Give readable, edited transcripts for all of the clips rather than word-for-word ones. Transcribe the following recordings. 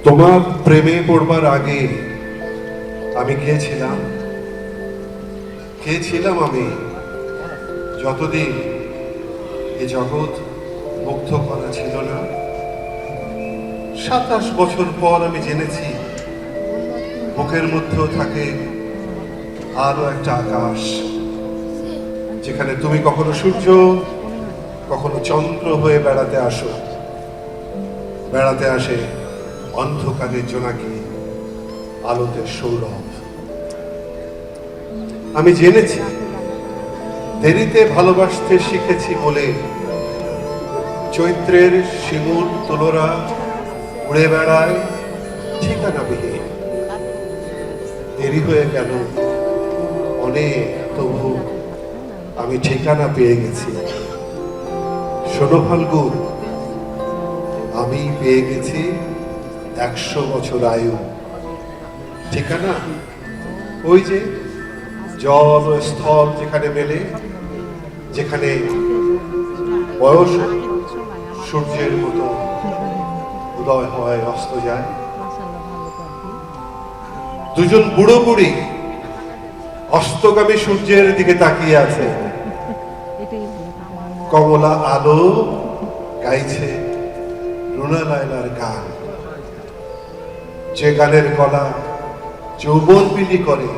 তোমার প্রেমে পড়বার আগে আমি কে ছিলাম আমি যতদিন এ জগৎ মুগ্ধ করা ছিল না। 27 বছর পর আমি জেনেছি বুকের মধ্যেও থাকে আরো একটা আকাশ, যেখানে তুমি কখনো সূর্য কখনো চন্দ্র হয়ে বেড়াতে আসে অন্ধকারের জোনাকি আলোতে সৌরভ। আমি জেনেছি দেরিতে ভালোবাসতে শিখেছি বলে চৈত্রের শিমুল তুলোরা উড়ে বেড়ায় ঠিকানা বিহীন। দেরি হয়ে গেল অনেক, তবু আমি ঠিকানা পেয়ে গেছি। শোনো ফাল্গুন, আমি পেয়ে গেছি 100 বছর আয়ু। ঠিকানা ওই যে জল ও স্থল যেখানে মেলে, যেখানে বয়স সূর্যের মতো উদয় হয় অস্ত যায়। দুজন বুড়ো বুড়ি অস্তগামী সূর্যের দিকে তাকিয়ে আছে। কমলা আলো গাইছে রুনা লায়লার গান, যে গানের গলা যৌবন বিলি করে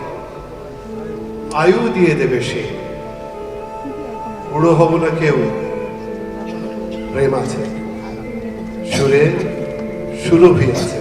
আয়ু দিয়ে দেবে সে। বুড়ো হব না কেউ, প্রেম আছে, সুরে সুরভি আছে।